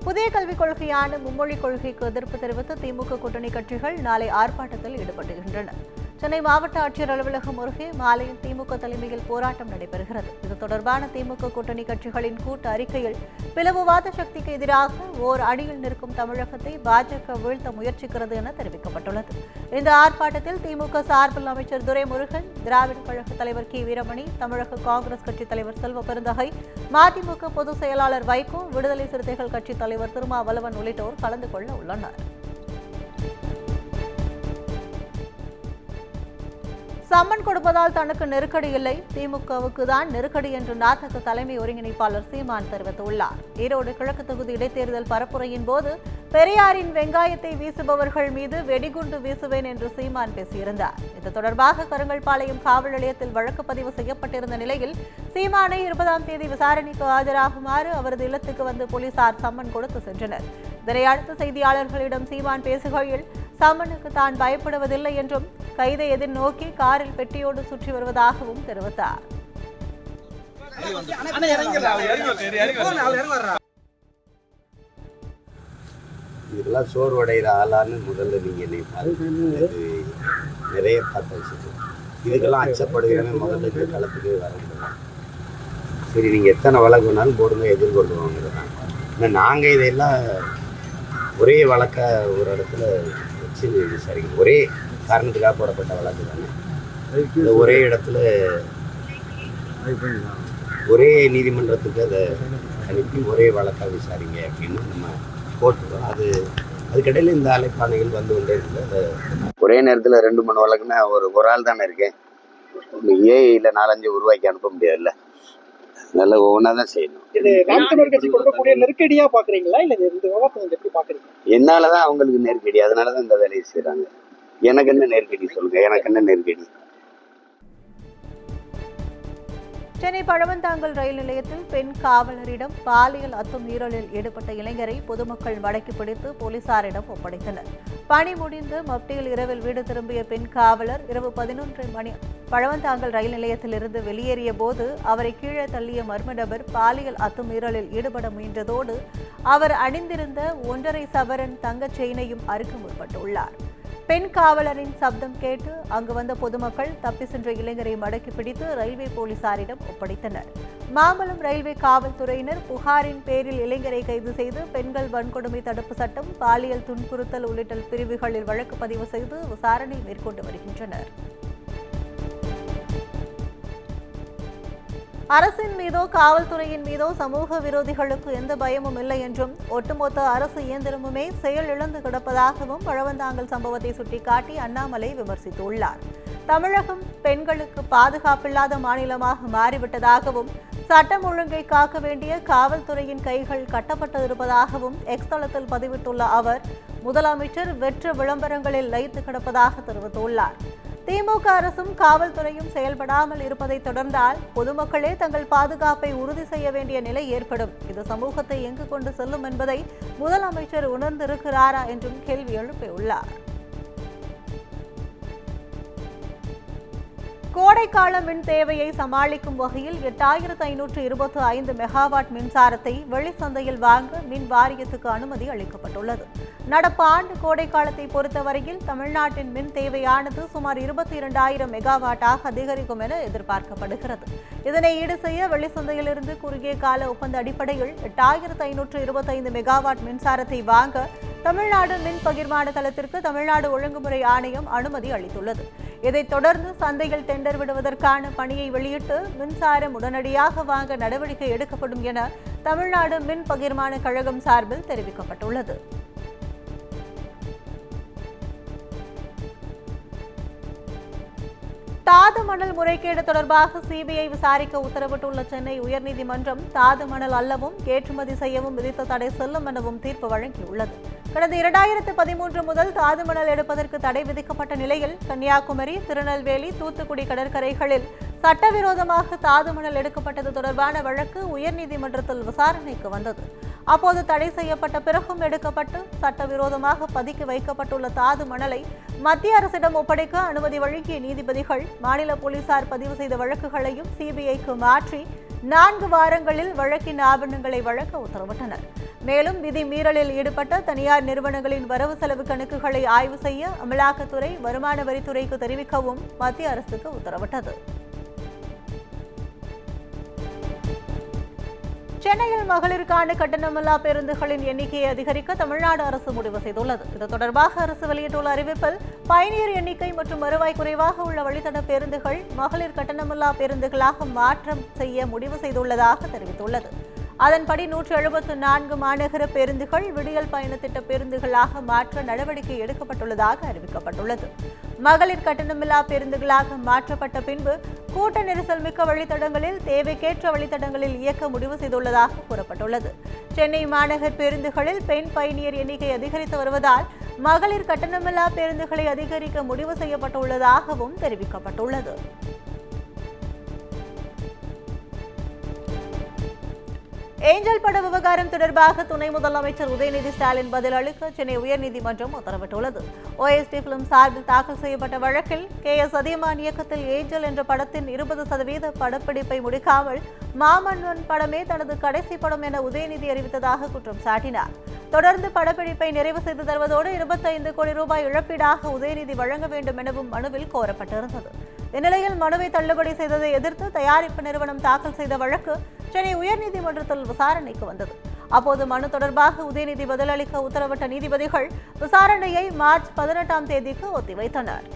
புதிய கல்விக் கொள்கையான மும்மொழிக் கொள்கைக்கு எதிர்ப்பு தெரிவித்து திமுக கூட்டணி கட்சிகள் நாளை ஆர்ப்பாட்டத்தில் ஈடுபடுகின்றன. சென்னை மாவட்ட ஆட்சியர் அலுவலகம் அருகே மாலையில் திமுக தலைமையில் போராட்டம் நடைபெறுகிறது. இது தொடர்பான திமுக கூட்டணி கட்சிகளின் கூட்டு அறிக்கையில் பிளவுவாத சக்திக்கு எதிராக ஓர் அணியில் நிற்கும் தமிழகத்தை பாஜக வீழ்த்த முயற்சிக்கிறது என தெரிவிக்கப்பட்டுள்ளது. இந்த ஆர்ப்பாட்டத்தில் திமுக சார்பில் அமைச்சர் துரைமுருகன், திராவிட கழக தலைவர் கி வீரமணி, தமிழக காங்கிரஸ் கட்சித் தலைவர் செல்வ பெருந்தகை, மதிமுக பொதுச் செயலாளர் வைகோ, விடுதலை சிறுத்தைகள் கட்சித் தலைவர் திருமாவளவன் உள்ளிட்டோர் கலந்து கொள்ள உள்ளனர். சம்மன் கொடுப்பதால் தனக்கு நெருக்கடி இல்லை, திமுகவுக்கு தான் நெருக்கடி என்று நாத்தக தலைமை ஒருங்கிணைப்பாளர் சீமான் தெரிவித்துள்ளார். ஈரோடு கிழக்கு தொகுதி இடைத்தேர்தல் பரப்புரையின் போது பெரியாரின் வெங்காயத்தை வீசுபவர்கள் மீது வெடிகுண்டு வீசுவேன் என்று சீமான் பேசியிருந்தார். இது தொடர்பாக கருங்கல்பாளையம் காவல் நிலையத்தில் வழக்கு பதிவு செய்யப்பட்டிருந்த நிலையில் சீமானை 20ஆம் தேதி விசாரணைக்கு ஆஜராகுமாறு அவரது இல்லத்துக்கு வந்து போலீசார் சம்மன் கொடுத்து சென்றனர். இதனையடுத்து செய்தியாளர்களிடம் சீமான் பேசுகையில் சம்மனுக்கு தான் பயப்படுவதில்லை என்றும் கைதை எதிர்நோக்கி காரில் பெட்டியோடு சுற்றி வருவதாகவும் தெரிவித்தார். இதெல்லாம் சோர்வடைகிற ஆளான்னு முதல்ல நீங்க நிறைய பார்த்த விஷயம். இதுக்கெல்லாம் அச்சப்படுகிறவங்க முதல்ல இந்த களத்துக்கு வரணும். சரி, நீங்க எத்தனை வழக்கு வேணாலும் போடுங்க, எதிர்கொள்ளுவாங்கிறதான். ஆனால் நாங்கள் இதையெல்லாம் ஒரே வழக்க ஒரு இடத்துல வச்சு விசாரிக்கணும். ஒரே காரணத்துக்காக போடப்பட்ட வழக்கு தானே. இந்த ஒரே இடத்துல ஒரே நீதிமன்றத்துக்கு அதை அனுப்பி ஒரே வழக்காக விசாரிங்க அப்படின்னு நம்ம போட்டுருக்கோம். அதுக்கிடையில் இந்த அழைப்பாணைகள் வந்து கொண்டே இருக்குது. அதை ஒரே நேரத்தில் 2-3 வழக்குன்னா ஒரு ஆள் தானே இருக்கேன். ஏஐயில் 4-5 உருவாக்கி அனுப்ப முடியாதுல்ல. அதனால ஒவ்வொன்றா தான் செய்யணும். இது நாம் தமிழர் கட்சி கொடுக்கக்கூடிய நெருக்கடியா பாக்குறீங்களா, இல்ல இந்த விவகாரத்தை எப்படி பாக்குறீங்க? என்னாலதான் அவங்களுக்கு நெருக்கடி, அதனாலதான் இந்த வேலையை செய்யறாங்க. எனக்கு என்ன நெருக்கடி சொல்லுங்க, எனக்கு என்ன நெருக்கடி? சென்னை பழவந்தாங்கல் ரயில் நிலையத்தில் பெண் காவலரிடம் பாலியல் அத்துமீறலில் ஈடுபட்ட இளைஞரை பொதுமக்கள் மடக்கி பிடித்து போலீசாரிடம் ஒப்படைத்தனர். பணி முடிந்து மப்டியில் இரவில் வீடு திரும்பிய பெண் காவலர் இரவு 11 மணி பழவந்தாங்கல் ரயில் நிலையத்திலிருந்து வெளியேறிய போது அவரை கீழே தள்ளிய மர்ம நபர் பாலியல் அத்துமீறலில் ஈடுபட முயன்றதோடு அவர் அணிந்திருந்த 1.5 சவரன் தங்க செயினையும் அறுக்க முற்பட்டுள்ளார். பெண் காவலரின் சப்தம் கேட்டு அங்கு வந்த பொதுமக்கள் தப்பி சென்ற இளைஞரை மடக்கி பிடித்து ரயில்வே போலீசாரிடம் ஒப்படைத்தனர். மாம்பலம் ரயில்வே காவல்துறையினர் புகாரின் பேரில் இளைஞரை கைது செய்து பெண்கள் வன்கொடுமை தடுப்பு சட்டம், பாலியல் துன்புறுத்தல் உள்ளிட்ட பிரிவுகளில் வழக்கு பதிவு செய்து விசாரணை மேற்கொண்டு வருகின்றனர். அரசின் மீதோ காவல்துறையின் மீதோ சமூக விரோதிகளுக்கு எந்த பயமும் இல்லை என்றும் ஒட்டுமொத்த அரசு இயந்திரமுமே செயல் இழந்து கிடப்பதாகவும் பழவந்தாங்கல் சம்பவத்தை சுட்டிக்காட்டி அண்ணாமலை விமர்சித்துள்ளார். தமிழகம் பெண்களுக்கு பாதுகாப்பில்லாத மாநிலமாக மாறிவிட்டதாகவும் சட்டம் ஒழுங்கை காக்க வேண்டிய காவல்துறையின் கைகள் கட்டப்பட்டிருப்பதாகவும் எக்ஸ் தளத்தில் பதிவிட்டுள்ள அவர் முதலமைச்சர் வெற்று விளம்பரங்களில் லயித்து கிடப்பதாக தெரிவித்துள்ளார். திமுக அரசும் காவல்துறையும் செயல்படாமல் இருப்பதை தொடர்ந்தால் பொதுமக்களே தங்கள் பாதுகாப்பை உறுதி செய்ய வேண்டிய நிலை ஏற்படும். இது சமூகத்தை எங்கு கொண்டு செல்லும் என்பதை முதலமைச்சர் உணர்ந்திருக்கிறாரா என்றும் கேள்வி எழுப்பியுள்ளார். கோடைக்கால மின் தேவையை சமாளிக்கும் வகையில் 8525 மெகாவாட் மின்சாரத்தை வெளிச்சந்தையில் வாங்க மின் வாரியத்துக்கு அனுமதி அளிக்கப்பட்டுள்ளது. நடப்பு ஆண்டு கோடைக்காலத்தை பொறுத்தவரையில் தமிழ்நாட்டின் மின் தேவையானது சுமார் 22,000 மெகாவாட்டாக அதிகரிக்கும் என எதிர்பார்க்கப்படுகிறது. இதனை ஈடு செய்ய வெளிச்சந்தையிலிருந்து குறுகிய கால ஒப்பந்த அடிப்படையில் 8525 மெகாவாட் மின்சாரத்தை வாங்க தமிழ்நாடு மின் பகிர்மான தளத்திற்கு தமிழ்நாடு ஒழுங்குமுறை ஆணையம் அனுமதி அளித்துள்ளது. இதைத் தொடர்ந்து சந்தையில் டெண்டர் விடுவதற்கான பணியை வெளியிட்டு மின்சாரம் உடனடியாக வாங்க நடவடிக்கை எடுக்கப்படும் என தமிழ்நாடு மின் பகிர்மான கழகம் சார்பில் தெரிவிக்கப்பட்டுள்ளது. தாது மணல் முறைகேடு தொடர்பாக சிபிஐ விசாரிக்க உத்தரவிட்டுள்ள சென்னை உயர்நீதிமன்றம் தாது மணல் அல்லவும் ஏற்றுமதி செய்யவும் விதித்த தடை செல்லும் எனவும் தீர்ப்பு வழங்கியுள்ளது. கடந்த 2013 முதல் தாது மணல் எடுப்பதற்கு தடை விதிக்கப்பட்ட நிலையில் கன்னியாகுமரி, திருநெல்வேலி, தூத்துக்குடி கடற்கரைகளில் சட்டவிரோதமாக தாது மணல் எடுக்கப்பட்டது தொடர்பான வழக்கு உயர்நீதிமன்றத்தில் விசாரணைக்கு வந்தது. அப்போது தடை செய்யப்பட்ட பிறகும் எடுக்கப்பட்டு சட்டவிரோதமாக பதுக்கி வைக்கப்பட்டுள்ள தாது மணலை மத்திய அரசிடம் ஒப்படைக்க அனுமதி வழங்கிய நீதிபதிகள் மாநில போலீசார் பதிவு செய்த வழக்குகளையும் சிபிஐக்கு மாற்றி 4 வாரங்களில் வழக்கின் ஆவணங்களை வழங்க உத்தரவிட்டனர். மேலும் விதி மீறலில் ஈடுபட்ட தனியார் நிறுவனங்களின் வரவு செலவு கணக்குகளை ஆய்வு செய்ய அமலாக்கத்துறை, வருமான வரித்துறைக்கு தெரிவிக்கவும் மத்திய அரசுக்கு உத்தரவிட்டது. சென்னையில் மகளிருக்கான கட்டணமில்லா பேருந்துகளின் எண்ணிக்கையை அதிகரிக்க தமிழ்நாடு அரசு முடிவு செய்துள்ளது. இது தொடர்பாக அரசு வெளியிட்டுள்ள அறிவிப்பில் பயணியர் எண்ணிக்கை மற்றும் வருவாய் குறைவாக உள்ள வழித்தட பேருந்துகள் மகளிர் கட்டணமில்லா பேருந்துகளாக மாற்றம் செய்ய முடிவு செய்துள்ளதாக தெரிவித்துள்ளது. அதன்படி 174 மாநகர பேருந்துகள் விடியல் பயண திட்ட பேருந்துகளாக மாற்ற நடவடிக்கை எடுக்கப்பட்டுள்ளதாக அறிவிக்கப்பட்டுள்ளது. மகளிர் கட்டணமில்லா பேருந்துகளாக மாற்றப்பட்ட பின்பு கூட்ட நெரிசல் மிக்க வழித்தடங்களில் தேவைக்கேற்ற வழித்தடங்களில் இயக்க முடிவு செய்துள்ளதாக கூறப்பட்டுள்ளது. சென்னை மாநகர் பேருந்துகளில் பெண் பயணியர் எண்ணிக்கை அதிகரித்து வருவதால் மகளிர் கட்டணமில்லா பேருந்துகளை அதிகரிக்க முடிவு செய்யப்பட்டுள்ளதாகவும் தெரிவிக்கப்பட்டுள்ளது. ஏஞ்சல் பட விவகாரம் தொடர்பாக துணை முதலமைச்சர் உதயநிதி ஸ்டாலின் பதில் அளிக்க சென்னை உயர்நீதிமன்றம் உத்தரவிட்டுள்ளது. OST பிலிம் சார்பில் தாக்கல் செய்யப்பட்ட வழக்கில் KS அதியமான் இயக்கத்தில் ஏஞ்சல் என்ற படத்தின் 20% படப்பிடிப்பை முடிக்காமல் மாமன்னன் படமே தனது கடைசி படம் என உதயநிதி அறிவித்ததாக குற்றம் சாட்டினார். தொடர்ந்து படப்பிடிப்பை நிறைவு செய்து தருவதோடு 25 கோடி ரூபாய் இழப்பீடாக உதயநிதி வழங்க வேண்டும் எனவும் மனுவில் கோரப்பட்டிருந்தது. இந்நிலையில் மனுவை தள்ளுபடி செய்ததை எதிர்த்து தயாரிப்பு நிறுவனம் தாக்கல் செய்த வழக்கு சென்னை உயர்நீதிமன்றத்தில் விசாரணைக்கு வந்தது. அப்போது மனு தொடர்பாக உதயநிதி பதிலளிக்க உத்தரவிட்ட நீதிபதிகள் விசாரணையை மார்ச் 18ஆம் தேதிக்கு ஒத்திவைத்தனர்.